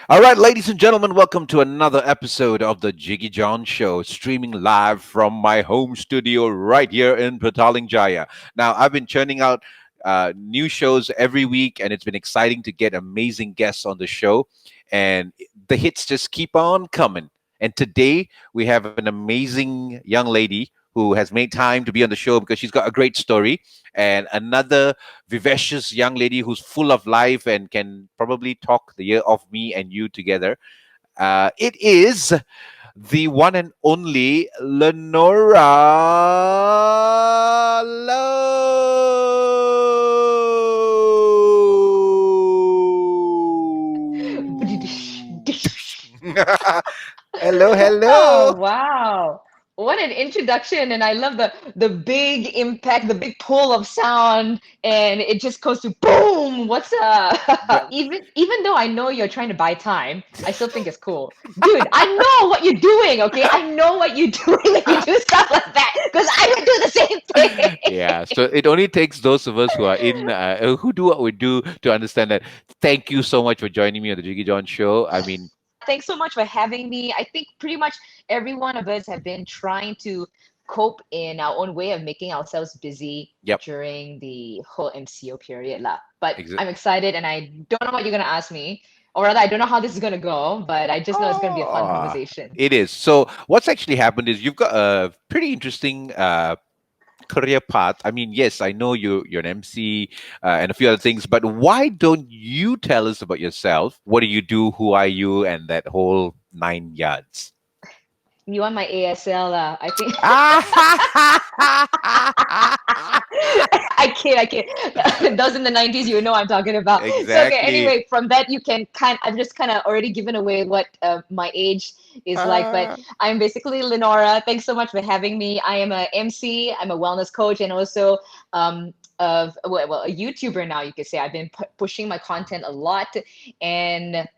All right, ladies and gentlemen, welcome to another episode of the Jiggee Jon Show, streaming live from my home studio right here in Petaling Jaya. Now, I've been churning out new shows every week, and it's been exciting to get amazing guests on the show. And the hits just keep on coming. And today, we have an amazing young lady who has made time to be on the show because she's got a great story, and another vivacious young lady who's full of life and can probably talk the year of me and you together. It is the one and only Linora. Hello, hello. Oh, wow. What an introduction. And I love the big impact, the big pull of sound, and it just goes to boom. What's But even though I know you're trying to buy time, I still think it's cool. Dude, I know what you're doing, okay? I know what you're doing when you do stuff like that because I would do the same yeah, thing. so it only takes those of us who are in who do what we do to understand that. Thank you so much for joining me on the Jiggy John show. I mean, Thanks so much for having me. I think pretty much every one of us have been trying to cope in our own way of making ourselves busy yep. during the whole MCO period lah. But Exa- I'm excited and I don't know what you're gonna ask me, or rather I don't know how this is gonna go, but I just know it's gonna be a fun Oh, conversation. it is. So what's actually happened is you've got a pretty interesting career path. I mean, yes, I know you're an MC and a few other things, but why don't you tell us about yourself? What do you do? Who are you? And that whole 9 yards. You want my ASL I think I kid. Those in the 90s, you know what I'm talking about. So okay, Exactly. anyway, from that you can I've just kind of already given away what my age is like, but Ah, I'm basically Linora. Thanks so much for having me. I am a MC, I'm a wellness coach, and also a YouTuber now, you could say. I've been pushing my content a lot, and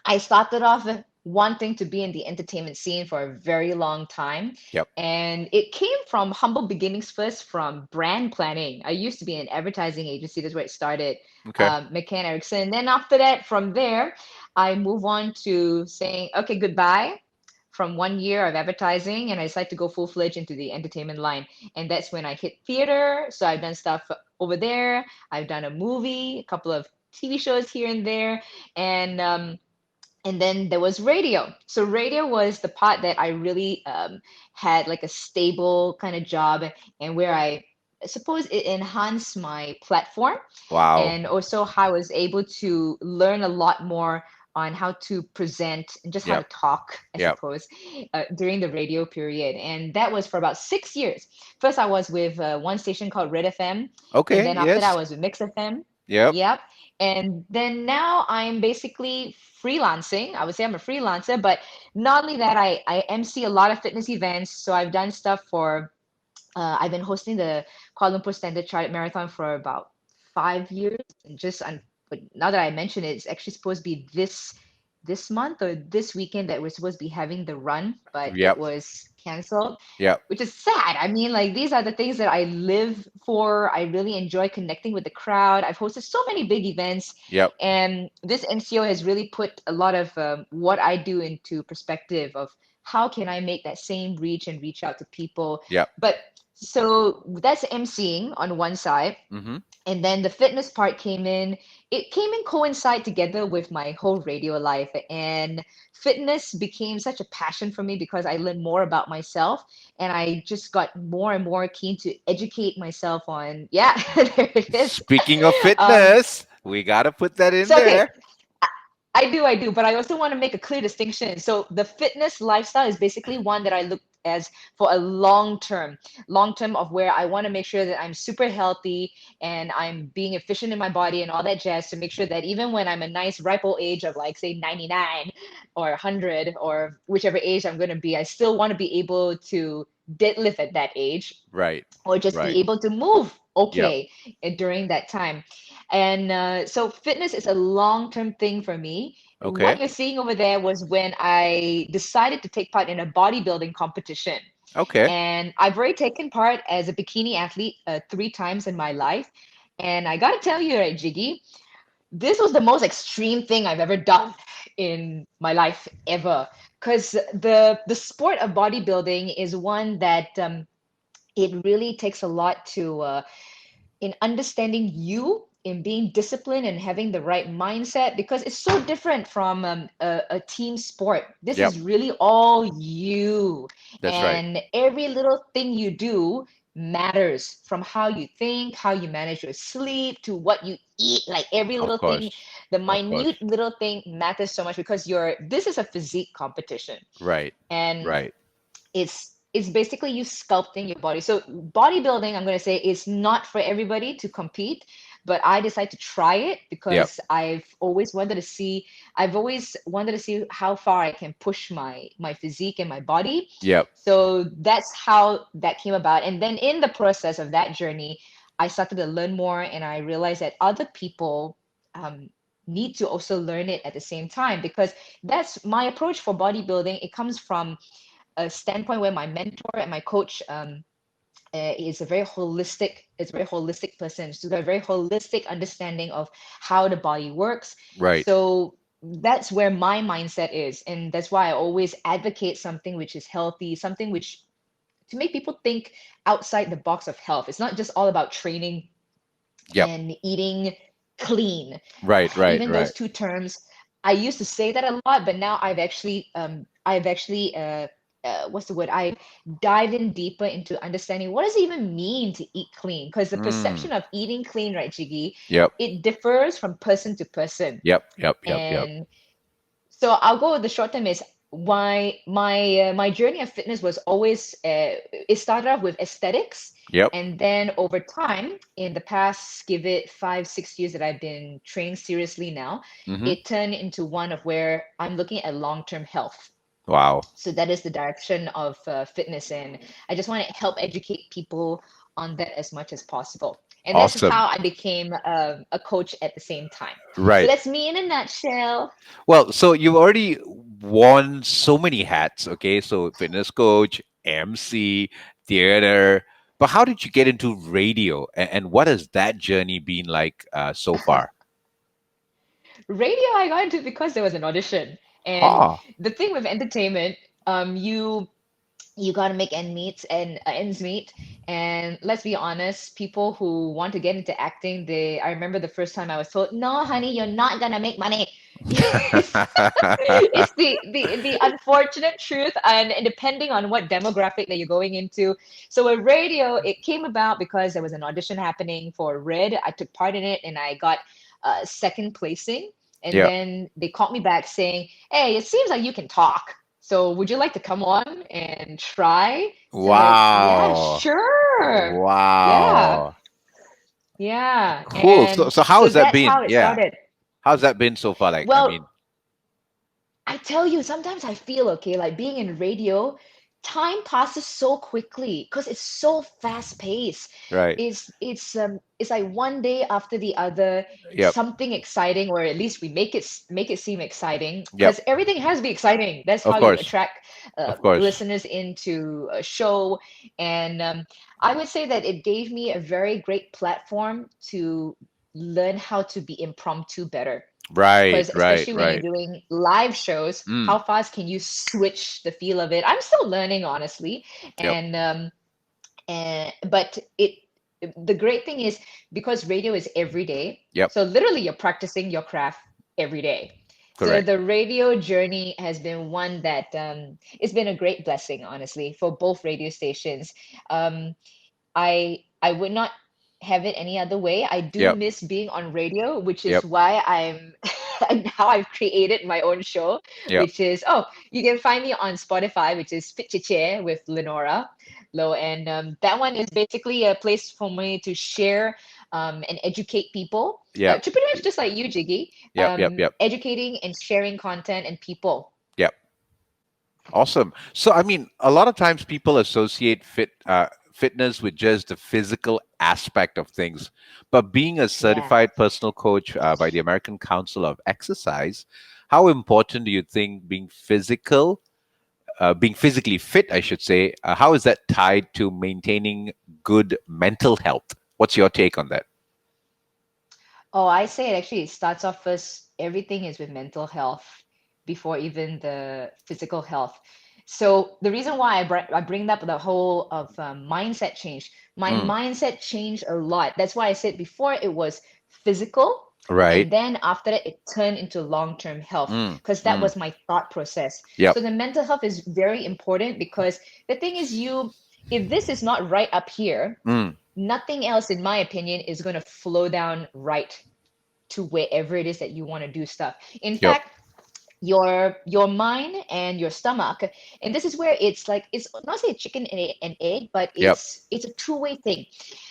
I started off wanting to be in the entertainment scene for a very long time. yep. And it came from humble beginnings first from brand planning. I used to be in an advertising agency. That's where it started, Okay. McCann Erickson. Then after that, from there, I move on to saying, okay, goodbye from 1 year of advertising. And I decided to go full fledged into the entertainment line. And that's when I hit theater. So I've done stuff over there. I've done a movie, a couple of TV shows here and there. And then there was radio. So radio was the part that I really had like a stable kind of job, and where I suppose it enhanced my platform, Wow. and also how I was able to learn a lot more on how to present and just how to Yep. talk, I Yep. suppose, during the radio period. And that was for about 6 years. First, I was with one station called Red FM, and Okay. then after that, I Yes. was with Mix FM. Yep. Yep. And then now I'm basically freelancing. I would say I'm a freelancer, but not only that, I MC a lot of fitness events. So I've done stuff for, I've been hosting the Kuala Lumpur Standard Chartered Marathon for about 5 years. And but now that I mention it, it's actually supposed to be this month or this weekend that we're supposed to be having the run, but it Yep. was canceled, Yep. which is sad. I mean, like these are the things that I live for. I really enjoy connecting with the crowd. I've hosted so many big events, Yep. and this NCO has really put a lot of what I do into perspective of how can I make that same reach and reach out to people. Yep. But so that's emceeing on one side, Mm-hmm. and then the fitness part came in. It came in coincide together with my whole radio life, and fitness became such a passion for me because I learned more about myself, and I just got more and more keen to educate myself on, yeah, there it is. Speaking of um fitness, we gotta put that in so okay, there. I do, but I also want to make a clear distinction. So the fitness lifestyle is basically one that I look as for a long term of where I want to make sure that I'm super healthy and I'm being efficient in my body and all that jazz to make sure that even when I'm a nice ripe old age of like say 99 or 100 or whichever age I'm going to be, I still want to be able to deadlift at that age Right. or just Right. be able to move Yep. okay during that time. And so fitness is a long-term thing for me. What Okay. you're seeing over there was when I decided to take part in a bodybuilding competition. Okay. And I've already taken part as a bikini athlete 3 times in my life. And I got to tell you, right, Jiggy, this was the most extreme thing I've ever done in my life ever. Because the sport of bodybuilding is one that it really takes a lot to in understanding you, in being disciplined and having the right mindset, because it's so different from a team sport. This Yep, is really all you, that's right. and every little thing you do matters, from how you think, how you manage your sleep, to what you eat. Like every Of little thing, course, the of minute course. little thing matters so much, because this is a physique competition, Right, and right. it's basically you sculpting your body. So bodybuilding, I'm going to say, is not for everybody to compete, but I decided to try it Yep, because I've always wanted to see how far I can push my physique and my body. yep. So that's how that came about. And then in the process of that journey, I started to learn more, and I realized that other people um, need to also learn it at the same time, because that's my approach for bodybuilding. It comes from a standpoint where my mentor and my coach is a very holistic, person. She's got a very holistic understanding of how the body works. Right. So that's where my mindset is, and that's why I always advocate something which is healthy, something which to make people think outside the box of health. It's not just all about training Yep. and eating clean. Right, right, Even those right. two terms, I used to say that a lot, but now I've actually what's the word? I dive in deeper into understanding what does it even mean to eat clean, because the Mm. perception of eating clean, right, Jiggy, Yep, it differs from person to person. yep, yep, yep, yep, And so I'll go with the short term is why my journey of fitness was always it started off with aesthetics, yep. and then over time, in the past, give it 5 6 years that I've been training seriously now, Mm-hmm. it turned into one of where I'm looking at long-term health. Wow. So that is the direction of fitness, and I just want to help educate people on that as much as possible. And that's Awesome. how I became a coach at the same time. So Right. that's me in a nutshell. Well, so you've already worn so many hats, okay? So fitness coach, MC, theater. But how did you get into radio? And what has that journey been like so far? Radio, I got into because there was an audition. And Ha. the thing with entertainment, you got to make ends meet. And let's be honest, people who want to get into acting, I remember the first time I was told, "No, honey, you're not gonna make money." It's the unfortunate truth, and depending on what demographic that you're going into. So with radio, it came about because there was an audition happening for Red. I took part in it, and I got second placing. And Yeah. then they called me back saying, "Hey, it seems like you can talk. So would you like to come on and try?" So I'm like, "Yeah, Wow. sure. Yeah, Wow. yeah." Cool. So And so how so has that that's been? how it Yeah. started. How's that been so far? Like, I Well, mean, I tell you, sometimes I feel okay, like being in radio, time passes so quickly because it's so fast paced. right. It's like one day after the other, Yep. something exciting, or at least we make it seem exciting, Yep. because everything has to be exciting. That's Of how you course. attract Of course. listeners into a show. And I would say that it gave me a very great platform to learn how to be impromptu better, Right, because right, especially when you're right. doing live shows, how Mm. fast can you switch the feel of it? I'm still learning, honestly. Yep. And but it the great thing is, because radio is every day, Yep. so literally you're practicing your craft every day. So Correct. the radio journey has been one that it's been a great blessing, honestly, for both radio stations. um, I would not have it any other way. I do Yep. miss being on radio, which is Yep. why I'm now I've created my own show, Yep. which is, oh, you can find me on Spotify, which is Fit Chair with Linora Low, and that one is basically a place for me to share and educate people, Yep. to pretty much just like you, Jiggy, Yep. Yep. Yep. educating and sharing content and people. Yep. Awesome. So, I mean, a lot of times people associate fitness with just the physical aspect of things, but being a Yeah. certified personal coach by the American Council of Exercise, how important do you think being physically fit, I should say, how is that tied to maintaining good mental health? What's your take on that? Oh, I say it actually, it starts off first, everything is with mental health before even the physical health. So the reason why I bring up the whole of mindset change, my Mm, mindset changed a lot. That's why I said before it was physical, right. and then after that it turned into long-term health Mm, because that mm, was my thought process. yep. So the mental health is very important because the thing is if this is not right up here, Mm, nothing else, in my opinion, is going to flow down right to wherever it is that you want to do stuff. In yep. fact, your mind and your stomach, and this is where it's like it's not say chicken and egg, but Yep. it's a two-way thing.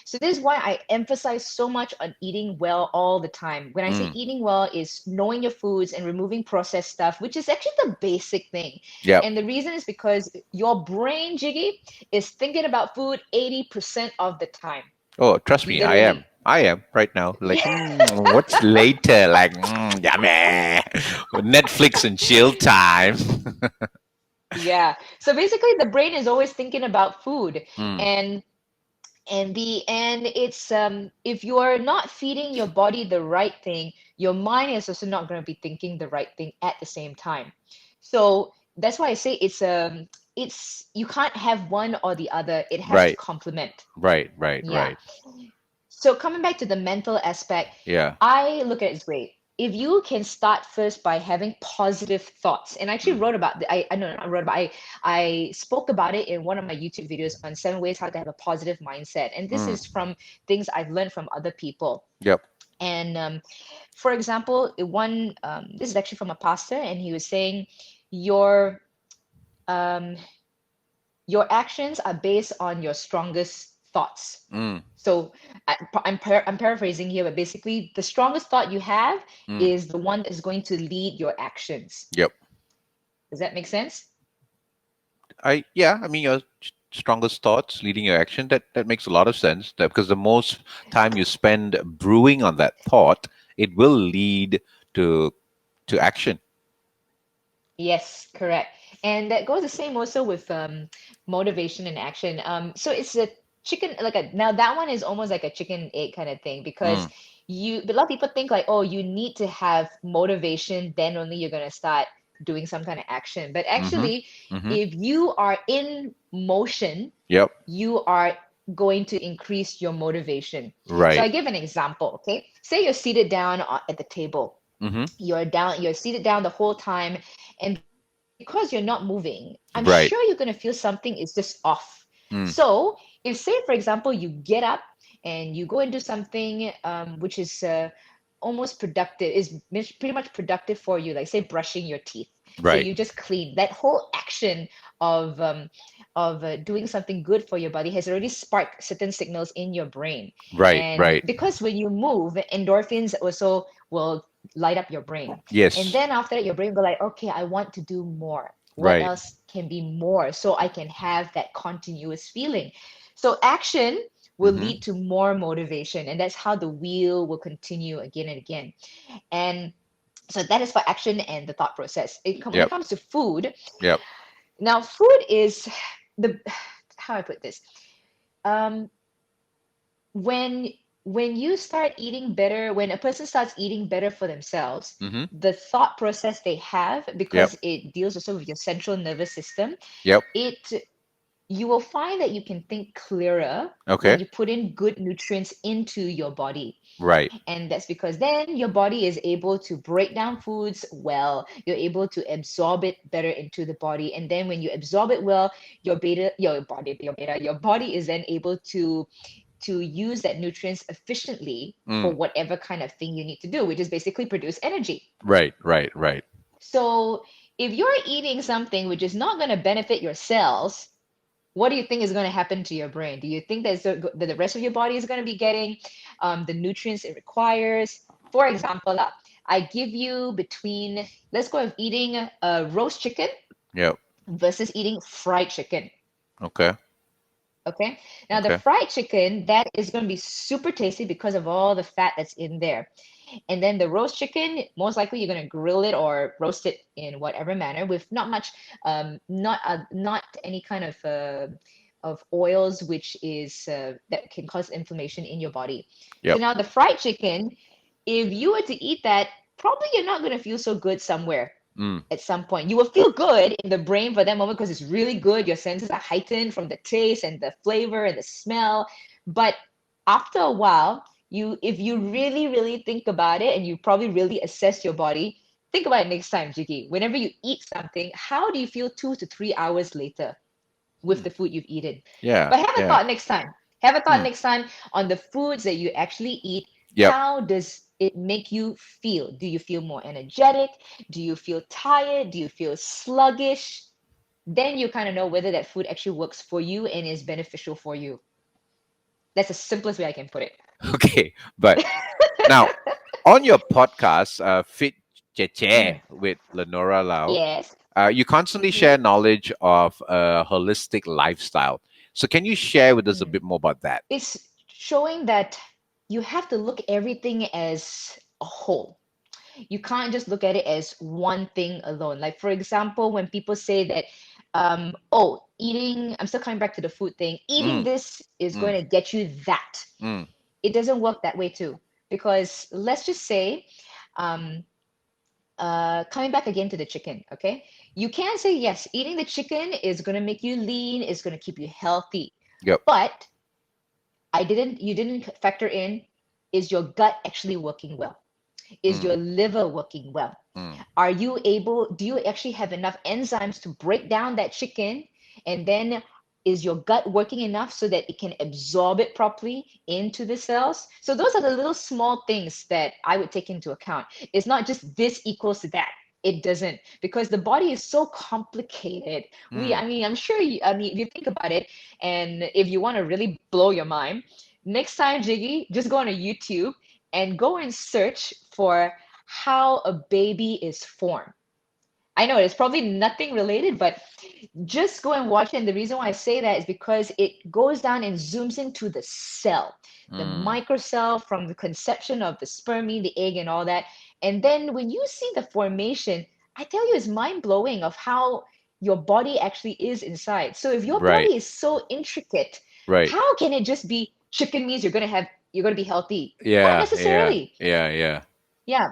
So this is why I emphasize so much on eating well all the time. When I say Mm, eating well is knowing your foods and removing processed stuff, which is actually the basic thing. yep. And the reason is because your brain, Jiggy, is thinking about food 80% of the time. Oh, trust me, I am. Literally. I am right now. Like, what's later? Like, yummy. Netflix and chill time. Yeah. So basically the brain is always thinking about food. Mm, And and it's if you're not feeding your body the right thing, your mind is also not going to be thinking the right thing at the same time. So that's why I say it's you can't have one or the other. It has to right, complement. right, right, Yeah. right. So coming back to the mental aspect, Yeah. I look at it as great. If you can start first by having positive thoughts, and I actually Mm, wrote about I know not wrote about I spoke about it in one of my YouTube videos on 7 ways how to have a positive mindset, and this mm, is from things I've learned from other people. yep. And for example, one this is actually from a pastor, and he was saying your um, your actions are based on your strongest thoughts. Mm, So I'm paraphrasing here, but basically, the strongest thought you have mm, is the one that is going to lead your actions. yep. Does that make sense? Yeah, I mean, your strongest thoughts leading your action, that makes a lot of sense. Because the most time you spend brewing on that thought, it will lead to action. Yes, correct. And that goes the same also with motivation and action. So it's a chicken, like a now that one is almost like a chicken egg kind of thing because Mm, a lot of people think like, oh, you need to have motivation, then only you're gonna start doing some kind of action. But mm-hmm, actually, mm-hmm. if you are in motion, Yep. you are going to increase your motivation. So Right. I give an example, okay? Say you're seated down at the table. Mm-hmm. You're seated down the whole time, and because you're not moving, I'm sure you're going Right. to feel something is just off. Mm, So if, say, for example, you get up and you go into something which is almost productive, pretty much productive for you, like say brushing your teeth. So right. you just clean. That whole action of doing something good for your body has already sparked certain signals in your brain. Right. And Right. because when you move, endorphins also will light up your brain. And Yes. then after that, your brain will be like, okay, I want to do more. What Right. else can be more so I can have that continuous feeling? So action will Mm-hmm. lead to more motivation, and that's how the wheel will continue again and again. And so that is for action and the thought process. When it Yep. comes to food, Yep. now food is the how I put this. Um, when when you start eating better, when a person starts eating better for themselves, Mm-hmm. the thought process they have, Yep. because it deals also with your central nervous system, Yep. it you will find that you can think clearer when Okay. you put in good nutrients into your body. Right. And that's because then your body is able to break down foods well. You're able to absorb it better into the body. And then when you absorb it well, your body is then able to use that nutrients efficiently for Mm. whatever kind of thing you need to do, which is basically produce energy. Right. Right. Right. So if you're eating something which is not going to benefit your cells, what do you think is going to happen to your brain? Do you think that the rest of your body is going to be getting the nutrients it requires? For example, I give you between, let's go with eating a roast chicken Yep. versus eating fried chicken. Okay. Okay. Now, the Okay. fried chicken, that is going to be super tasty because of all the fat that's in there. And then the roast chicken, most likely you're going to grill it or roast it in whatever manner with not much, not any kind of oils, which is that can cause inflammation in your body. So Yep. now the fried chicken, if you were to eat that, probably you're not going to feel so good somewhere Mm. at some point. You will feel good in the brain for that moment because it's really good. Your senses are heightened from the taste and the flavor and the smell. But after a while, if you really, really think about it and you probably really assess your body, think about it next time, Jiggy. Whenever you eat something, how do you feel 2 to 3 hours later with Mm. the food you've eaten? Yeah. But have a Yeah. thought next time. Have a thought Mm. next time on the foods that you actually eat. Yep. How does it make you feel? Do you feel more energetic? Do you feel tired? Do you feel sluggish? Then you kind of know whether that food actually works for you and is beneficial for you. That's the simplest way I can put it. Okay. But now, on your podcast, Fit Cheche Mm, with Lenora Lau, yes. you constantly Hmm. share knowledge of a holistic lifestyle. So, can you share with us a Mm. bit more about that? It's showing that you have to look everything as a whole. You can't just look at it as one thing alone. Like, for example, when people say that, oh, I'm still coming back to the food thing, eating Mm. this is Mm. going to get you that. Mm. It doesn't work that way, too. Because let's just say, um, coming back again to the chicken, okay? You can say, yes, eating the chicken is going to make you lean, it's going to keep you healthy. Yep. But you didn't factor in, is your gut actually working well? Is Mm. your liver working well? Mm. Do you actually have enough enzymes to break down that chicken? And then is your gut working enough so that it can absorb it properly into the cells? So those are the little small things that I would take into account. It's not just this equals to that. It doesn't, because the body is so complicated. Mm. I mean, I mean, if you think about it, and if you want to really blow your mind, next time, Jiggy, just go on a YouTube and go and search for how a baby is formed. I know it's probably nothing related, but just go and watch it. And the reason why I say that is because it goes down and zooms into the cell, the Mm. microcell from the conception of the spermie, the egg, and all that. And then when you see the formation, I tell you, it's mind blowing of how your body actually is inside. So if your Right. body is so intricate, Right. how can it just be chicken means you're gonna be healthy? Not Yeah. Yeah. necessarily. Yeah. Yeah. Yeah.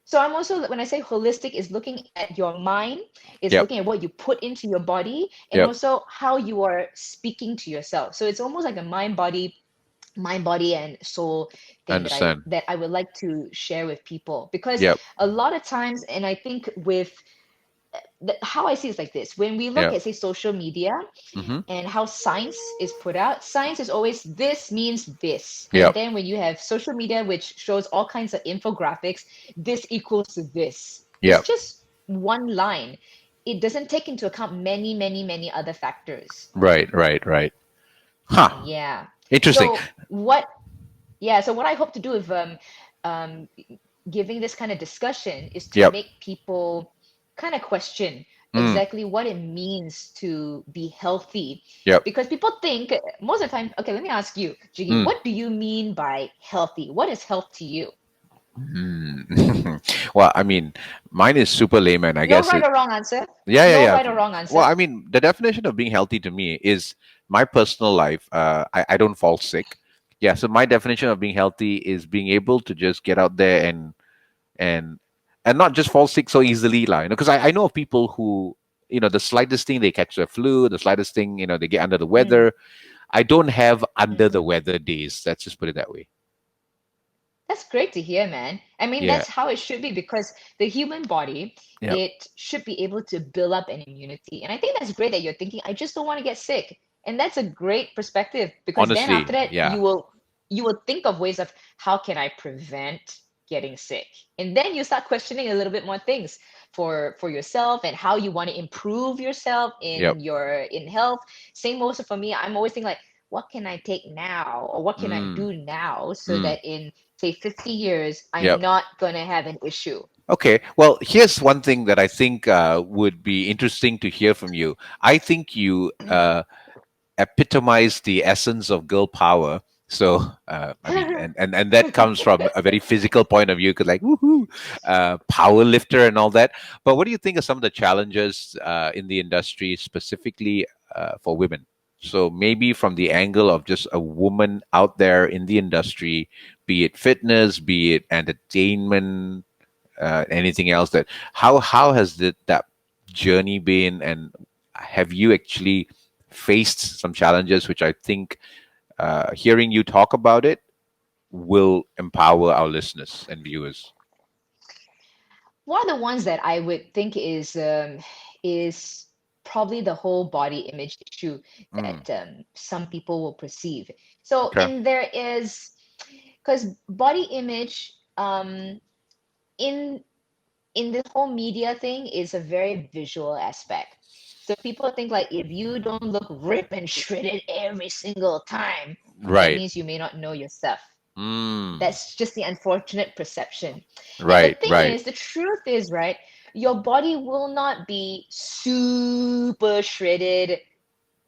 So I'm also, when I say holistic, is looking at your mind, is Yep. looking at what you put into your body, and Yep. also how you are speaking to yourself. So it's almost like a mind, body, and soul I thing understand. that I would like to share with people. Because Yep. a lot of times, and I think with how I see it's like this, when we look Yep. at, say, social media, Mm-hmm. and how science is put out. Science is always this means this. And Yep. then when you have social media, which shows all kinds of infographics, this equals to this. It's Yep. just one line. It doesn't take into account many, many, many other factors. Right. Right. Right. Huh. Yeah. Interesting. So what, yeah, so what I hope to do with um, giving this kind of discussion is to Yep. make people kind of question Mm. exactly what it means to be healthy. Yep. Because people think most of the time, okay, let me ask you, Jiggy, Mm. what do you mean by healthy? What is health to you? Mm. Well, I mean, mine is super layman. I No guess right it. or wrong answer. Yeah. Yeah. No Yeah. right or wrong Well, answer. I mean, the definition of being healthy to me is my personal life. I don't fall sick. Yeah. So my definition of being healthy is being able to just get out there and and not just fall sick so easily, like, because I know of people who, the slightest thing they catch the flu, the slightest thing, they get under the Mm, weather. I don't have under the mm. weather days. Let's just put it that way. That's great to hear, man. I mean, Yeah. that's how it should be because the human body, Yeah. it should be able to build up an immunity. And I think that's great that you're thinking, I just don't want to get sick. And that's a great perspective because then after Honestly, that, yeah. you will think of ways of how can I prevent getting sick? And then you start questioning a little bit more things for yourself and how you want to improve yourself Yep. in health. Same also for me. I'm always thinking like, what can I take now or what can I Mm. do now so Mm. that in say 50 years I'm Yep. not going to have an issue. Okay. Well, here's one thing that I think would be interesting to hear from you. I think you epitomize the essence of girl power. So, I mean, and that comes from a very physical point of view, because like, woohoo, power lifter and all that. But what do you think are some of the challenges in the industry, specifically for women? So maybe from the angle of just a woman out there in the industry, be it fitness, be it entertainment, anything else, that how has that journey been, and have you actually faced some challenges, which I think hearing you talk about it will empower our listeners and viewers. One of the ones that I would think is probably the whole body image issue Mm, that some people will perceive. So okay. in there is because body image in this whole media thing is a very visual aspect. So people think like if you don't look ripped and shredded every single time, that Right. means you may not know your stuff. Mm, That's just the unfortunate perception. And the right. thing Right. is, the truth is, right, your body will not be super shredded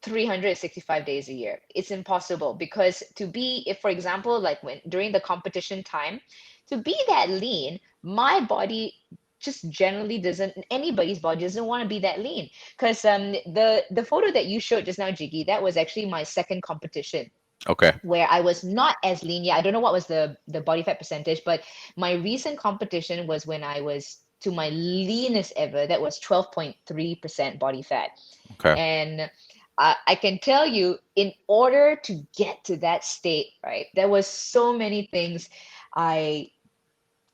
365 days a year. It's impossible because to be, if for example, like when during the competition time, to be that lean, my body just generally doesn't, anybody's body doesn't want to be that lean. Because the photo that you showed just now, Jiggy, that was actually my second competition Okay. where I was not as lean. Yeah, I don't know what was the body fat percentage, but my recent competition was when I was to my leanest ever. That was 12.3% body fat. Okay. And I can tell you, in order to get to that state, right, there was so many things I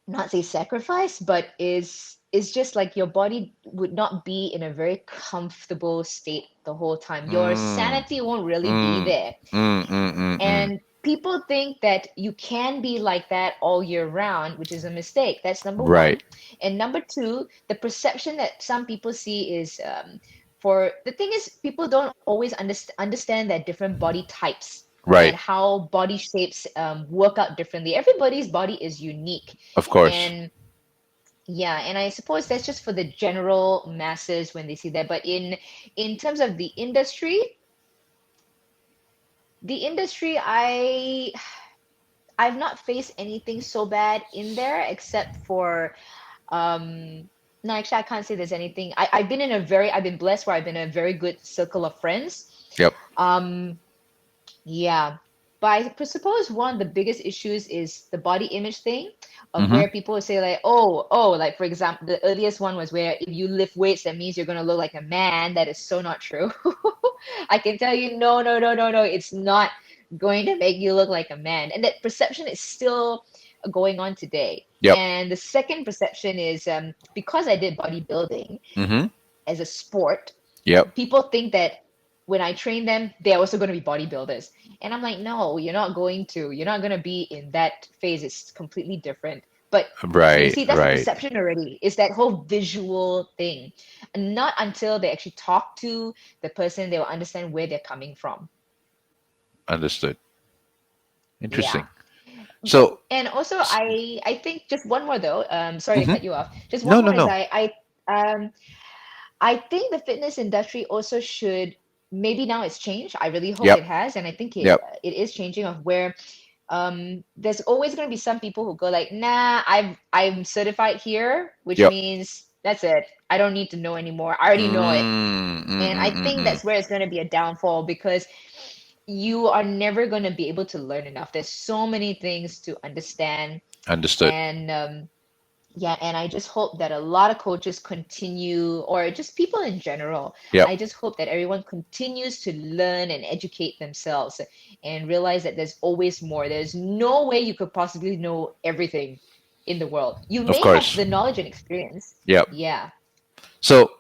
not say sacrifice, but is just like your body would not be in a very comfortable state the whole time. Your Mm, sanity won't really be mm, there. mm, mm, mm, mm. And people think that you can be like that all year round, which is a mistake. That's number Right. one. And number two, the perception that some people see is for the thing is, people don't always understand that different body types and Right. how body shapes work out differently. Everybody's body is unique. Of course. And yeah, and I suppose that's just for the general masses when they see that. But in terms of the industry, I've not faced anything so bad in there except for no, actually I can't say there's anything. I've been blessed where I've been in a very good circle of friends. Yep. Um yeah. But I suppose one of the biggest issues is the body image thing of Mm-hmm. where people say like, oh, like for example, the earliest one was where if you lift weights, that means you're gonna look like a man. That is so not true. I can tell you, no, no, no, no, no, it's not going to make you look like a man. And that perception is still going on today. Yep. And the second perception is because I did bodybuilding Mm-hmm. as a sport, Yep. people think that when I train them, they're also going to be bodybuilders. And I'm like, no, you're not going to. You're not going to be in that phase. It's completely different. But you Right. see, that's the Right. perception already. It's that whole visual thing. And not until they actually talk to the person, they will understand where they're coming from. Understood. Yeah. Interesting. So. And also, s- I think just one more though. Sorry to mhm. cut you off. Just one No. No. more is No. I think the fitness industry also should maybe now it's changed. I really hope it Yep. has, and I think it Yep. it is changing of where there's always going to be some people who go like, nah, I'm certified here, which Yep. means that's it. I don't need to know anymore. I already know it. Mm, mm, And I mm, mm, think mm. that's where it's going to be a downfall because you are never going to be able to learn enough. There's so many things to understand, Understood. and yeah, and I just hope that a lot of coaches continue, or just people in general. Yep. I just hope that everyone continues to learn and educate themselves and realize that there's always more. There's no way you could possibly know everything in the world. You Of may have course. the knowledge and experience. Yep. Yeah. So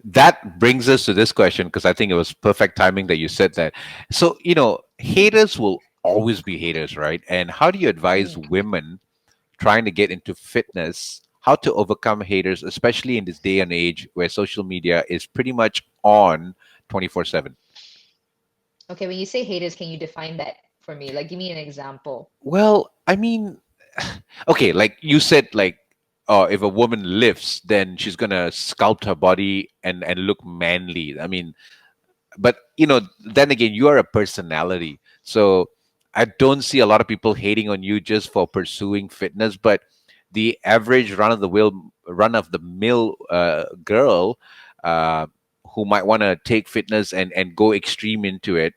that brings us to this question, because I think it was perfect timing that you said that. So, haters will always be haters, right? And how do you advise Mm. women trying to get into fitness how to overcome haters, especially in this day and age where social media is pretty much on 24/7? Okay, when you say haters, can you define that for me? Like, give me an example. Well, I mean, okay, like you said, like, if a woman lifts, then she's gonna sculpt her body and look manly. I mean, but then again, you are a personality, so I don't see a lot of people hating on you just for pursuing fitness. But the average run of the mill girl, uh, who might want to take fitness and go extreme into it,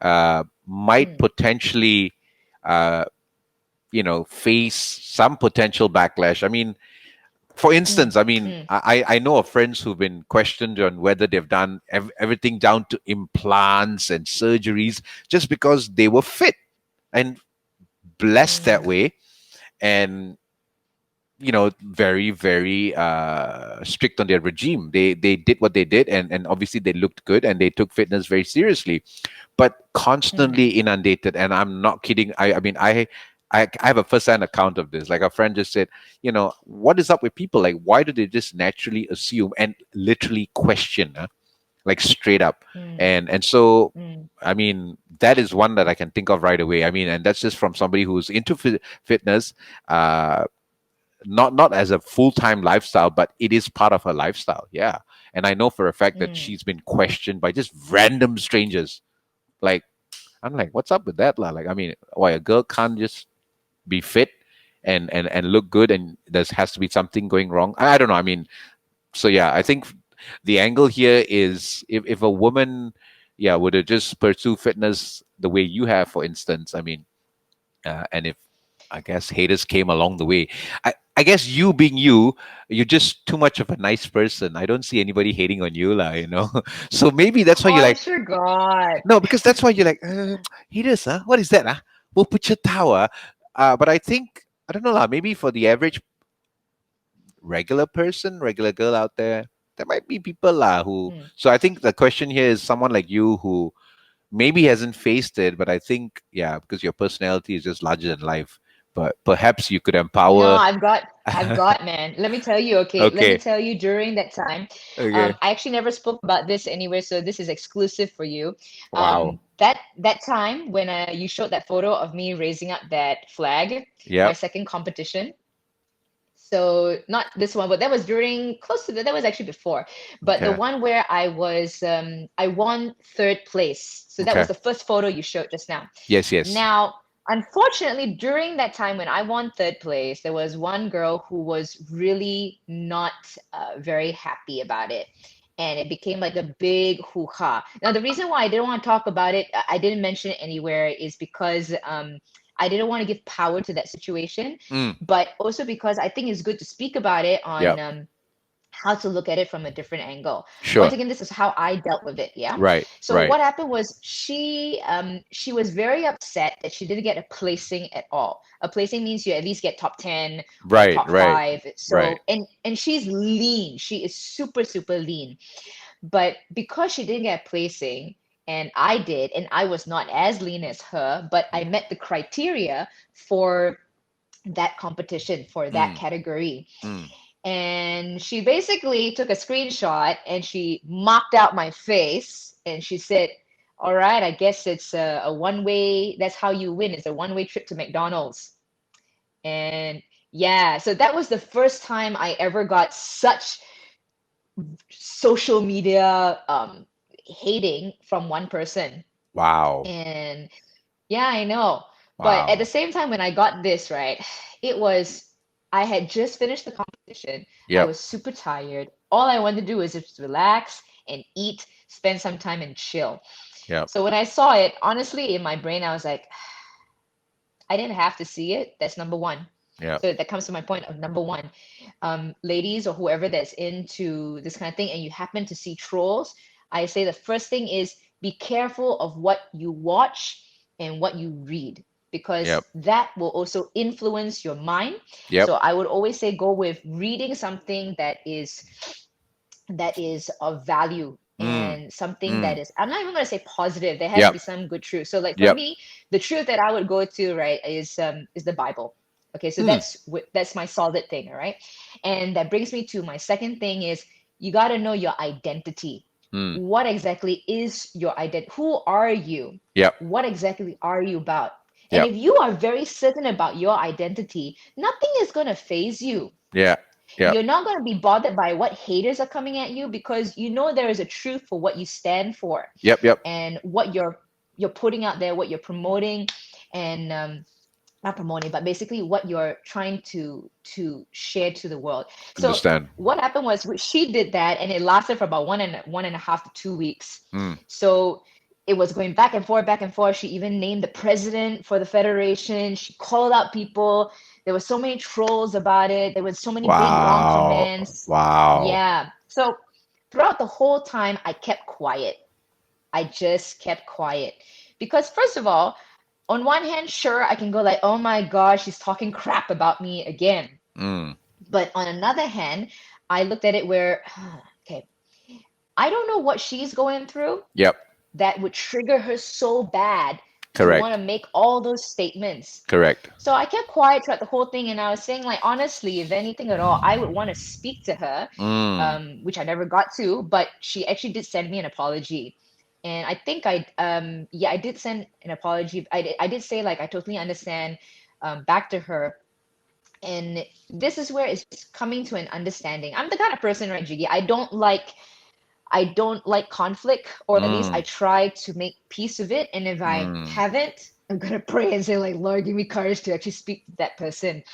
might Mm, potentially, uh, face some potential backlash. I mean, for instance, mm, I mean, mm, I know of friends who've been questioned on whether they've done everything down to implants and surgeries just because they were fit and blessed that mm, way, and very, very strict on their regime. They did what they did, and obviously they looked good, and they took fitness very seriously, but constantly mm, inundated. And I'm not kidding. I mean, I have a first-hand account of this. Like, a friend just said, what is up with people? Like, why do they just naturally assume and literally question, huh? Like, straight up. mm, And so, mm, I mean, that is one that I can think of right away. I mean, and that's just from somebody who's into fitness. Not as a full-time lifestyle, but it is part of her lifestyle. Yeah. And I know for a fact that mm. she's been questioned by just random strangers. Like, I'm like, what's up with that, lah? Like, I mean, why a girl can't just be fit and look good, and there has to be something going wrong? I don't know. I mean, so yeah, I think the angle here is, if a woman, yeah, were to just pursue fitness the way you have, for instance. I mean, and if, I guess, haters came along the way, I guess, you being you, you're just too much of a nice person. I don't see anybody hating on you, lah. So maybe that's why Oh, you're I like, forgot. no, because that's why you're like, haters, huh? What is that, huh? We'll put your tower. But I think, I don't know, lah. Maybe for the average regular person, regular girl out there might be people, lah, who. Mm. So I think the question here is someone like you who maybe hasn't faced it, but I think, yeah, because your personality is just larger than life. But perhaps you could No, empower. I've got, man. Let me tell you, okay. Let me Okay. tell you during that time, Okay. I actually never spoke about this anywhere, so this is exclusive for you. Wow. That time when you showed that photo of me raising up that flag, my Yep. second competition. So not this one, but that was during close to that. That was actually before. But the Okay. one where I won third place. So that was Okay. the first photo you showed just now. Yes. Yes. Now, unfortunately, during that time when I won third place, there was one girl who was really not very happy about it. And it became like a big hoo-ha. Now, the reason why I didn't want to talk about it, I didn't mention it anywhere, is because I didn't want to give power to that situation, Mm. but also because I think it's good to speak about it on Yep. how to look at it from a different angle. Once Sure. again, this is how I dealt with it. Yeah. Right. So Right. what happened was she was very upset that she didn't get a placing at all. A placing means you at least get top 10 or Right. top Right. 5. Right. So and she's lean. She is super super lean. But because she didn't get a placing and I did, and I was not as lean as her, but I met the criteria for that competition for that Mm. category. Mm. And she basically took a screenshot and she mocked out my face and she said, all right, I guess it's a one-way, that's how you win. It's a one-way trip to McDonald's. And yeah, so that was the first time I ever got such social media hating from one person. Wow. And yeah, I know. But at the Wow. same time, when I got this, right, it was, I had just finished the competition. I Yep. was super tired. All I wanted to do was just relax and eat, spend some time and chill. Yep. So when I saw it, honestly, in my brain, I was like, I didn't have to see it. That's number one. Yep. So that comes to my point of number one. Ladies or whoever that's into this kind of thing, and you happen to see trolls, I say the first thing is be careful of what you watch and what you read, Yep. because that will also influence your mind. Yep. So I would always say go with reading something that is of value Mm. and something that Mm. is, I'm not even going to say positive, there has to Yep. be some good truth. So like for Yep. me, the truth that I would go to, right, is the Bible. Okay, so Mm. that's my solid thing. All right, and that brings me to my second thing is you got to know your identity. Mm. What exactly is your identity? Who are you? Yep. What exactly are you about? And Yep. if you are very certain about your identity, nothing is going to phase you. Yeah. Yep. You're not going to be bothered by what haters are coming at you, because you know there is a truth for what you stand for Yep. Yep. and what you're putting out there, what you're promoting, and not promoting, but basically what you're trying to share to the world. So Understand. what happened was she did that, and it lasted for about one and a half to 2 weeks. Mm. So it was going back and forth, back and forth. She even named the president for the federation. She called out people. There were so many trolls about it. There was so many big long Wow. comments. Wow. Yeah. So throughout the whole time, I kept quiet. I just kept quiet because first of all, on one hand, sure, I can go like, oh my gosh, she's talking crap about me again. Mm. But on another hand, I looked at it where, okay, I don't know what she's going through Yep. that would trigger her so bad to want Correct. to make all those statements. Correct. So I kept quiet throughout the whole thing, and I was saying, like, honestly, if anything at all, I would want to speak to her, Mm. which I never got to, but she actually did send me an apology. And I think yeah, I did send an apology. I did say, like, I totally understand back to her. And this is where it's coming to an understanding. I'm the kind of person, right, Jiggy? I don't like conflict, or at least I Mm. try to make peace of it. And if I Mm. haven't, I'm gonna pray and say, like, Lord, give me courage to actually speak to that person.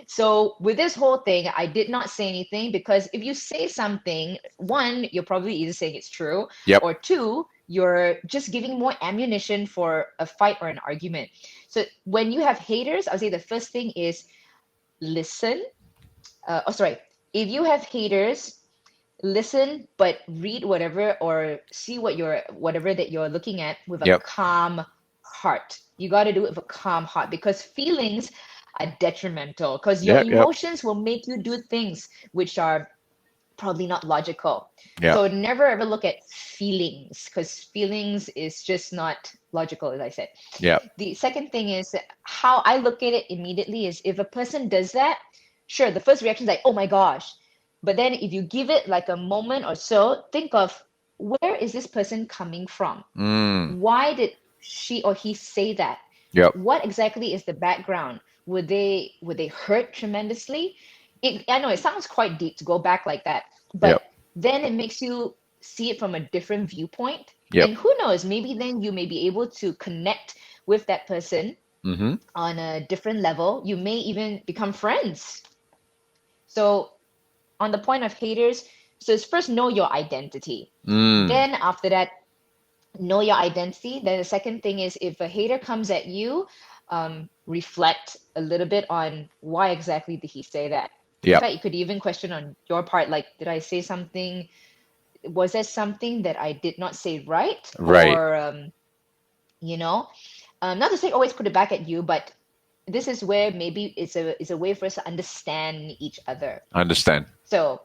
So with this whole thing, I did not say anything because if you say something, one, you're probably either saying it's true, Yep. or two, you're just giving more ammunition for a fight or an argument. So when you have haters, I would say the first thing is listen. Oh, sorry. If you have haters, listen, but read whatever or see whatever that you're looking at with a Yep. calm heart. You got to do it with a calm heart because feelings are detrimental because your Yep. Yep. emotions will make you do things which are probably not logical. Yep. So never ever look at feelings because feelings is just not logical, as I said. Yep. The second thing is how I look at it immediately is if a person does that, sure, the first reaction is like, oh my gosh. But then if you give it like a moment or so, think of where is this person coming from? Mm. Why did she or he say that? Yep. What exactly is the background? Were they hurt tremendously? I know it sounds quite deep to go back like that, but Yep. then it makes you see it from a different viewpoint. Yep. And who knows, maybe then you may be able to connect with that person Mm-hmm. on a different level. You may even become friends. So, on the point of haters, so it's first know your identity. Mm. Then, after that, know your identity. Then, the second thing is if a hater comes at you, reflect a little bit on why exactly did he say that. In Yep. fact, you could even question on your part, like, did I say something? Was there something that I did not say right? Right. Or, you know, not to say always put it back at you, but this is where maybe it's a way for us to understand each other. Understand. So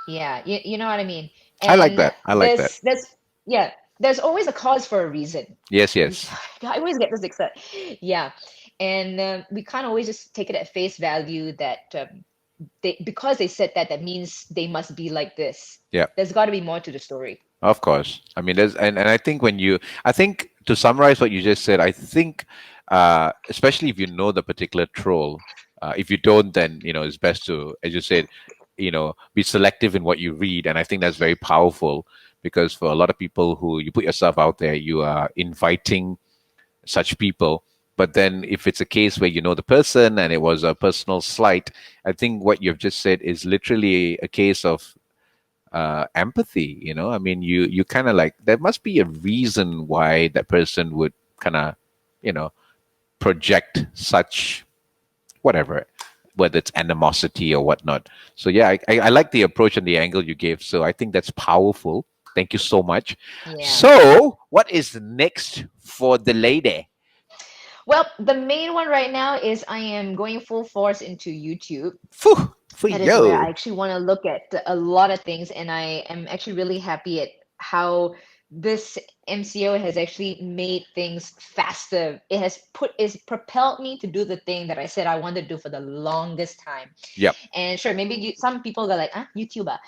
yeah, you know what I mean. I like And that. I like that. there's yeah, there's always a cause for a reason. Yes. We Yes. I always get this mixed up. Yeah, and we can't always just take it at face value that because they said that means they must be like this. Yep. There's got to be more to the story. Of course. I mean, there's and I think I think to summarize what you just said, I think especially if you know the particular troll, if you don't, then it's best to, as you said, be selective in what you read, and I think that's very powerful because for a lot of people who you put yourself out there, you are inviting such people. But then if it's a case where you know the person and it was a personal slight, I think what you've just said is literally a case of empathy. I mean, you kind of like, there must be a reason why that person would kind of you know project such whatever, whether it's animosity or whatnot. So yeah, I like the approach and the angle you gave, so I think that's powerful. Thank you so much. Yeah. So what is next for the lady? Well, the main one right now is I am going full force into YouTube. For That is where I you. actually want to look at a lot of things, and I am actually really happy at how this MCO has actually made things faster. It's propelled me to do the thing that I said I wanted to do for the longest time. Yep. And sure, maybe some people are like, YouTuber.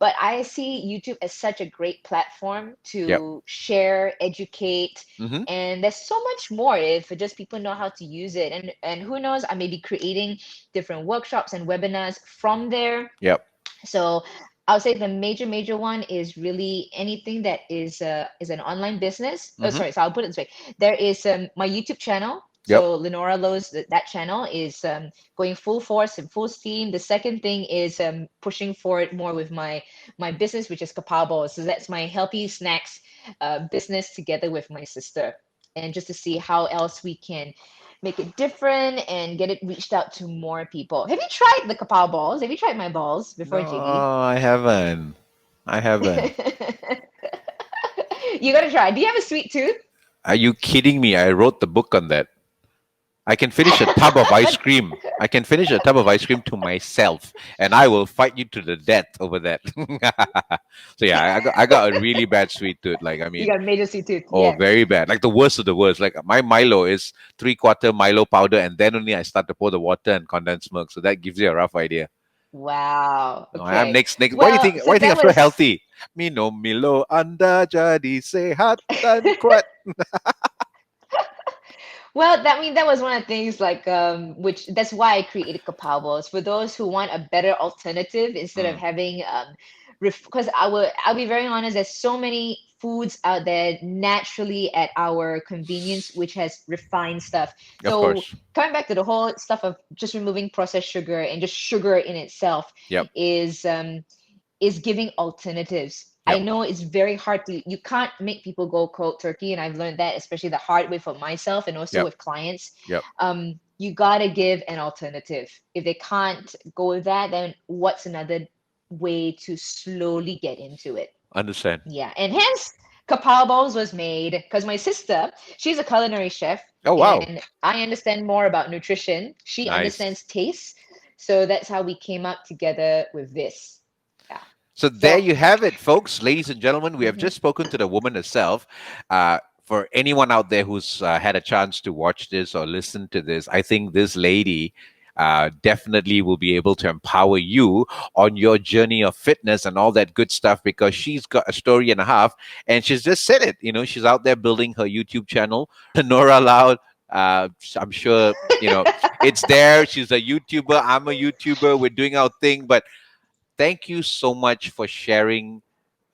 But I see YouTube as such a great platform Yep. to share, educate, Mm-hmm. and there's so much more if just people know how to use it. And who knows, I may be creating different workshops and webinars from there. Yep. So I would say the major one is really anything that is an online business. Oh, Mm-hmm. sorry. So I'll put it this way. There is my YouTube channel. Yep. So Linora Lowe's, that channel is going full force and full steam. The second thing is pushing forward more with my business, which is Kapabo. So that's my healthy snacks business together with my sister, and just to see how else we can make it different and get it reached out to more people. Have you tried the kapow balls? Have you tried my balls before, No, Jiggy? I haven't. I haven't. You gotta try. Do you have a sweet tooth? Are you kidding me? I wrote the book on that. I can finish a tub of ice cream. I can finish a tub of ice cream to myself, and I will fight you to the death over that. So yeah, I got a really bad sweet tooth. Like I You mean, got a major sweet tooth. oh, Yeah. very bad. Like the worst of the worst. Like my Milo is three-quarter Milo powder, and then only I start to pour the water and condensed milk. So that gives you a rough idea. Wow. No, I'm Okay. next. Why do you Well, think? Why do so you think that I'm so was healthy? Mino Milo anda jadi sehat dan kuat. well, that mean that was one of the things like which that's why I created Kapawas for those who want a better alternative instead of Mm, having because I'll be very honest, there's so many foods out there naturally at our convenience which has refined stuff. of So course. coming back to the whole stuff of just removing processed sugar and just sugar in itself Yep. is um is giving alternatives. I Yep. know it's very hard to, you can't make people go cold turkey, and I've learned that, especially the hard way for myself and also Yep. with clients. Yep. You gotta give an alternative. If they can't go with that, then what's another way to slowly get into it? Understand. Yeah, and hence kapow balls was made because my sister, she's a culinary chef, Oh wow. and I understand more about nutrition. She Nice. understands taste, so that's how we came up together with this. Yeah. So there So, you have it, folks, ladies and gentlemen. We have mhm. just spoken to the woman herself. For anyone out there who's had a chance to watch this or listen to this, I think this lady definitely will be able to empower you on your journey of fitness and all that good stuff because she's got a story and a half and she's just said it. You know, she's out there building her YouTube channel. Nora Loud, I'm sure, you know, it's there. She's a YouTuber. I'm a YouTuber. We're doing our thing. But thank you so much for sharing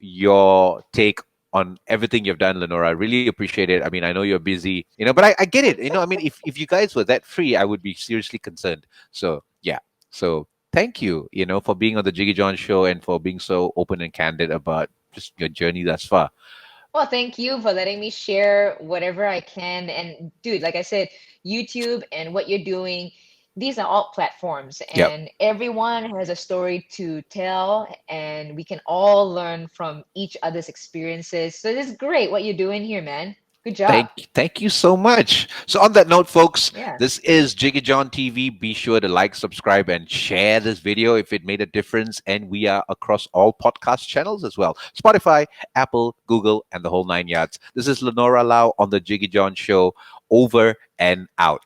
your take on everything you've done, Lenora. I really appreciate it. I mean, I know you're busy, you know, but I get it. You know, I mean, if you guys were that free, I would be seriously concerned. So yeah. So thank you, you know, for being on the Jiggy John show and for being so open and candid about just your journey thus far. Well, thank you for letting me share whatever I can. And dude, like I said, YouTube and what you're doing, these are all platforms, Yep. and everyone has a story to tell, and we can all learn from each other's experiences. So this is great what you're doing here, man. Good job. Thank you so much. So on that note, folks, Yeah. this is Jiggy John TV. Be sure to like, subscribe, and share this video if it made a difference. And we are across all podcast channels as well: Spotify, Apple, Google, and the whole nine yards. This is Lenora Lau on the Jiggy John Show. Over and out.